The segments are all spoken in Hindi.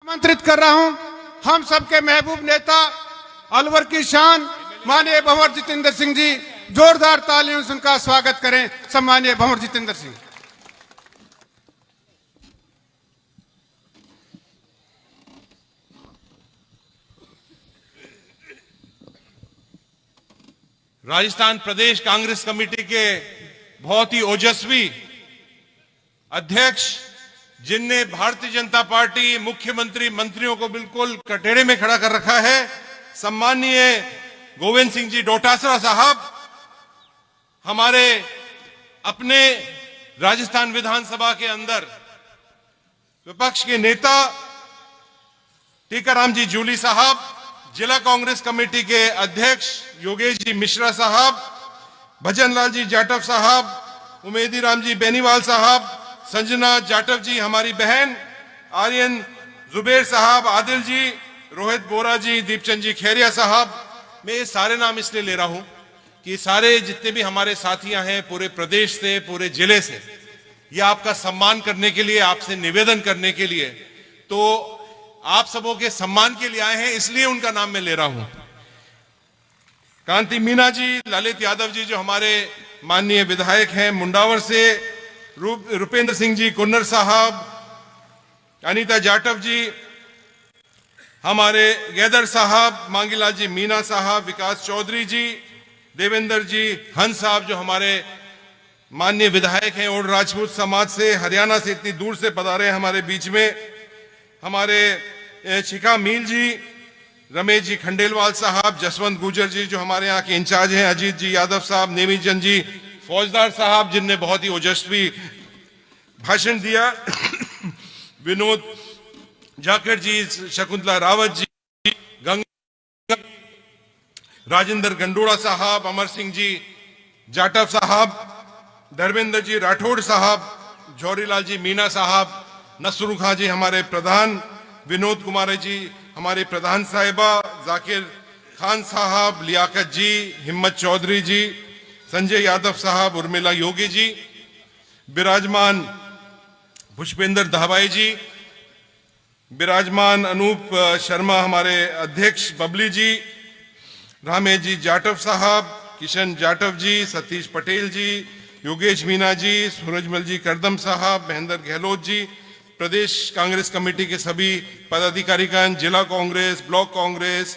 आमंत्रित कर रहा हूं हम सबके महबूब नेता अलवर की शान माननीय भंवर जितेंद्र सिंह जी, जोरदार तालियों से उनका स्वागत करें। सम्माननीय भंवर जितेंद्र सिंह। राजस्थान प्रदेश कांग्रेस कमेटी के बहुत ही ओजस्वी अध्यक्ष, जिनने भारतीय जनता पार्टी मुख्यमंत्री मंत्रियों को बिल्कुल कटघरे में खड़ा कर रखा है, सम्माननीय गोविंद सिंह जी डोटासरा साहब, हमारे अपने राजस्थान विधानसभा के अंदर विपक्ष के नेता टीकाराम जी जूली साहब, जिला कांग्रेस कमेटी के अध्यक्ष योगेश जी मिश्रा साहब, भजनलाल जी जाटव साहब, उमेदी राम जी बेनीवाल साहब, संजना जाटव जी हमारी बहन, आर्यन जुबेर साहब, आदिल जी, रोहित बोरा जी, दीपचंद जी खैरिया साहब। मैं ये सारे नाम इसलिए ले रहा हूं कि सारे जितने भी हमारे साथियां हैं पूरे प्रदेश से, पूरे जिले से, ये आपका सम्मान करने के लिए, आपसे निवेदन करने के लिए, तो आप सबों के सम्मान के लिए आए हैं, इसलिए उनका नाम मैं ले रहा हूं। कांति मीना जी, ललित यादव जी जो हमारे माननीय विधायक हैं मुंडावर से, रुपेंद्र सिंह जी कुन्नर साहब, अनीता जाटव जी, हमारे गैदर साहब, मांगीलाल जी मीना साहब, विकास चौधरी जी, देवेंद्र जी हंस साहब जो हमारे माननीय विधायक हैं और राजपूत समाज से, हरियाणा से इतनी दूर से पधारे हैं हमारे बीच में, हमारे शिखा मील जी, रमेश जी खंडेलवाल साहब, जसवंत गुजर जी जो हमारे यहाँ के इंचार्ज हैं, अजीत जी यादव साहब, नेमीचंद जी फौजदार साहब जिनने बहुत ही ओजस्वी भाषण दिया, विनोद जाखड़ जी, शकुंतला रावत जी, गंगा, राजेंद्र गंडोड़ा साहब, अमर सिंह जी जाटव साहब, धर्मेंद्र जी राठौड़ साहब, जौहरीलाल जी मीना साहब, नसरू खां जी हमारे प्रधान, विनोद कुमार जी हमारे प्रधान साहिबा, जाकिर खान साहब, लियाकत जी, हिम्मत चौधरी जी, संजय यादव साहब, उर्मिला योगी जी, विराजमान पुष्पेंद्र धाबाई जी, विराजमान अनूप शर्मा हमारे अध्यक्ष बबली जी, रामेश जी जाटव साहब, किशन जाटव जी, सतीश पटेल जी, योगेश मीना जी, सूरजमल जी करदम साहब, महेंद्र गहलोत जी, प्रदेश कांग्रेस कमेटी के सभी पदाधिकारीगण, जिला Congress, block Congress,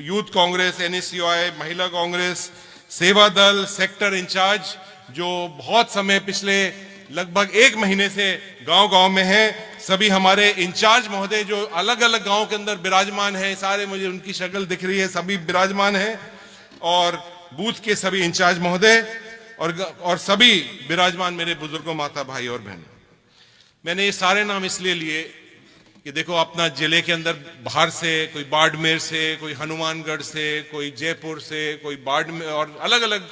youth Congress, NSUI, महिला कांग्रेस, सेवा दल, सेक्टर इंचार्ज जो बहुत समय पिछले लगभग 1 महीने से गांव-गांव में हैं, सभी हमारे इंचार्ज महोदय जो अलग अलग गांव के अंदर विराजमान हैं, सारे मुझे उनकी शक्ल दिख रही है, सभी विराजमान हैं, और बूथ के सभी इंचार्ज महोदय और सभी विराजमान मेरे बुजुर्गों, माता, भाई और बहन। मैंने ये सारे नाम इसलिए लिए कि देखो अपना जिले के अंदर बाहर से, कोई बाड़मेर से, कोई हनुमानगढ़ से, कोई जयपुर से, कोई बाड़मेर और अलग अलग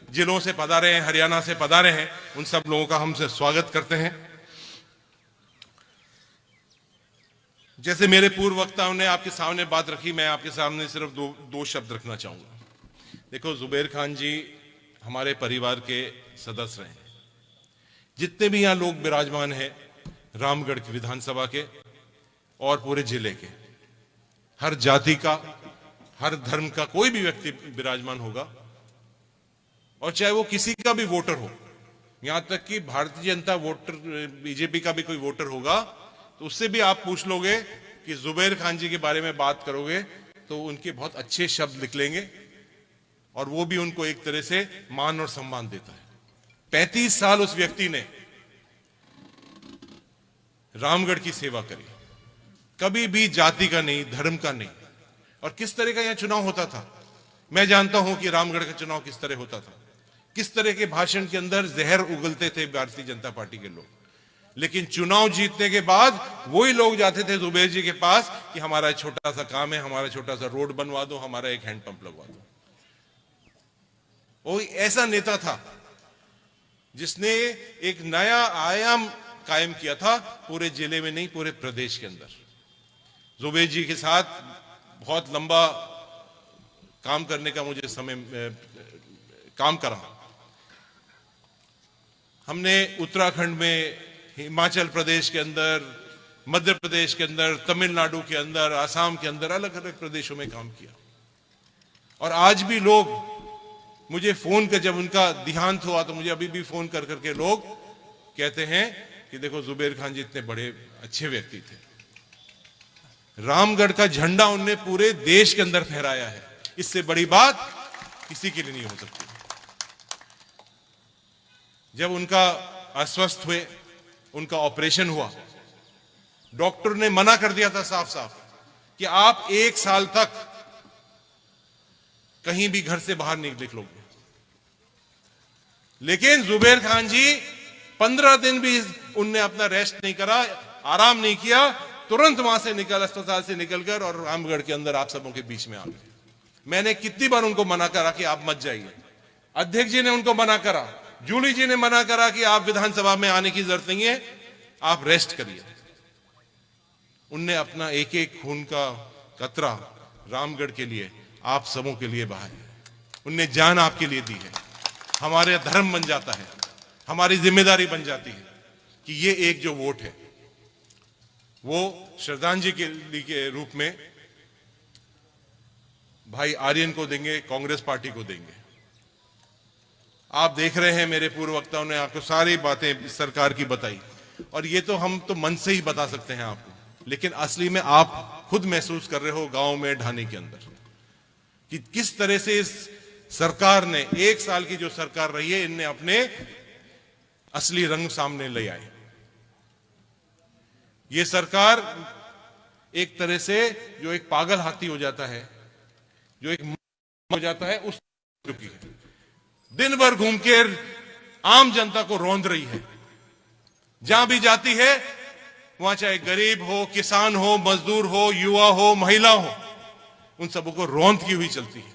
जिलों से पधारे हैं, हरियाणा से पधारे हैं, उन सब लोगों का हम स्वागत करते हैं। जैसे मेरे पूर्व वक्ताओं ने आपके सामने बात रखी, मैं आपके सामने सिर्फ दो शब्द रखना चाहूंगा। देखो जुबेर खान जी हमारे परिवार के सदस्य रहे हैं, जितने भी यहाँ लोग विराजमान हैं रामगढ़ की विधानसभा के और पूरे जिले के, हर जाति का, हर धर्म का कोई भी व्यक्ति विराजमान होगा, और चाहे वो किसी का भी वोटर हो, यहां तक कि भारतीय जनता वोटर, बीजेपी का भी कोई वोटर होगा, तो उससे भी आप पूछ लोगे कि जुबेर खान जी के बारे में बात करोगे तो उनके बहुत अच्छे शब्द निकलेंगे, और वो भी उनको एक तरह से मान और सम्मान देता है। 35 साल उस व्यक्ति ने रामगढ़ की सेवा करी, कभी भी जाति का नहीं, धर्म का नहीं। और किस तरह का यहां चुनाव होता था, मैं जानता हूं कि रामगढ़ का चुनाव किस तरह होता था, किस तरह के भाषण के अंदर जहर उगलते थे भारतीय जनता पार्टी के लोग, लेकिन चुनाव जीतने के बाद वही लोग जाते थे जुबेर जी के पास कि हमारा छोटा सा काम है, हमारा छोटा सा रोड बनवा दो, हमारा एक हैंडपंप लगवा दो। वो ऐसा नेता था जिसने एक नया आयाम कायम किया था, पूरे जिले में नहीं, पूरे प्रदेश के अंदर। जुबेर जी के साथ बहुत लंबा काम करने का मुझे काम करा। हमने उत्तराखंड में, हिमाचल प्रदेश के अंदर, मध्य प्रदेश के अंदर, तमिलनाडु के अंदर, आसाम के अंदर, अलग अलग प्रदेशों में काम किया। और आज भी लोग मुझे फोन कर, जब उनका देहांत हुआ तो मुझे अभी भी फोन कर करके लोग कहते हैं कि देखो जुबेर खान जी इतने बड़े अच्छे व्यक्ति थे। रामगढ़ का झंडा उनने पूरे देश के अंदर फहराया है। इससे बड़ी बात किसी के लिए नहीं हो सकती। जब उनका अस्वस्थ हुए, उनका ऑपरेशन हुआ, डॉक्टर ने मना कर दिया था साफ साफ कि आप 1 साल तक कहीं भी घर से बाहर नहीं निकलोगे। लेकिन जुबेर खान जी 15 दिन भी उनने अपना रेस्ट नहीं करा, आराम नहीं किया, तुरंत वहां से निकल, अस्पताल से निकलकर और रामगढ़ के अंदर आप सबों के बीच में आ गए। मैंने कितनी बार उनको मना करा कि आप मत जाइए। अध्यक्ष जी ने उनको मना करा, जूली जी ने मना करा कि आप विधानसभा में आने की जरूरत नहीं है, आप रेस्ट करिए। उनने अपना एक एक खून का कतरा रामगढ़ के लिए, आप सबों के लिए बहाया। उनने जान आपके लिए दी है। हमारे धर्म बन जाता है, हमारी जिम्मेदारी बन जाती है कि ये एक जो वोट है वो श्रद्धांजलि के रूप में भाई आर्यन को देंगे, कांग्रेस पार्टी को देंगे। आप देख रहे हैं मेरे पूर्व वक्ताओं ने आपको सारी बातें सरकार की बताई, और ये तो हम तो मन से ही बता सकते हैं आपको, लेकिन असली में आप खुद महसूस कर रहे हो गांव में, ढानी के अंदर, कि किस तरह से इस सरकार ने, 1 साल की जो सरकार रही है, इनने अपने असली रंग सामने ले आए। ये सरकार एक तरह से जो एक पागल हाथी हो जाता है, जो एक हो जाता है, उस चुकी है। दिन भर घूम के आम जनता को रौंद रही है। जहां भी जाती है वहां चाहे गरीब हो, किसान हो, मजदूर हो, युवा हो, महिला हो, उन सबों को रौंद की हुई चलती है।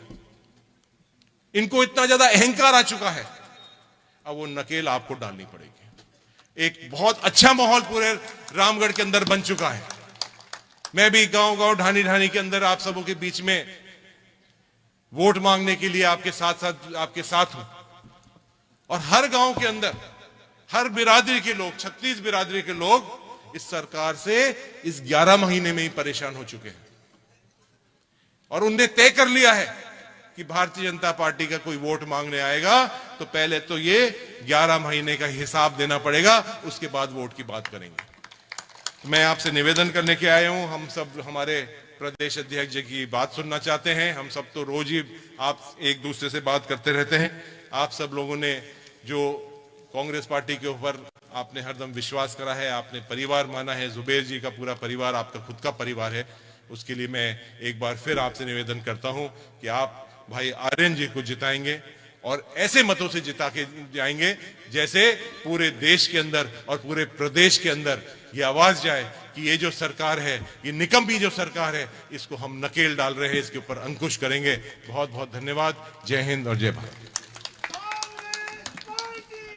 इनको इतना ज्यादा अहंकार आ चुका है, अब वो नकेल आपको डालनी पड़ेगी। एक बहुत अच्छा माहौल पूरे रामगढ़ के अंदर बन चुका है। मैं भी गांव गांव, ढानी ढानी के अंदर आप सबों के बीच में वोट मांगने के लिए आपके साथ हूं। और हर गांव के अंदर हर बिरादरी के लोग, 36 बिरादरी के लोग इस सरकार से इस 11 महीने में ही परेशान हो चुके हैं। और उनने तय कर लिया है कि भारतीय जनता पार्टी का कोई वोट मांगने आएगा तो पहले तो ये 11 महीने का हिसाब देना पड़ेगा, उसके बाद वोट की बात करेंगे। मैं आपसे निवेदन करने के आया हूं, हम सब हमारे प्रदेश अध्यक्ष जी की बात सुनना चाहते हैं। हम सब तो रोज ही आप एक दूसरे से बात करते रहते हैं। आप सब लोगों ने जो कांग्रेस पार्टी के ऊपर आपने हरदम विश्वास करा है, आपने परिवार माना है, जुबेर जी का पूरा परिवार आपका खुद का परिवार है, उसके लिए मैं एक बार फिर आपसे निवेदन करता हूं कि आप भाई आर्यन जी को जिताएंगे और ऐसे मतों से जिता के जाएंगे जैसे पूरे देश के अंदर और पूरे प्रदेश के अंदर ये आवाज जाए कि ये जो सरकार है, ये निकम्मी जो सरकार है, इसको हम नकेल डाल रहे हैं, इसके ऊपर अंकुश करेंगे। बहुत बहुत धन्यवाद। जय हिंद और जय भारत।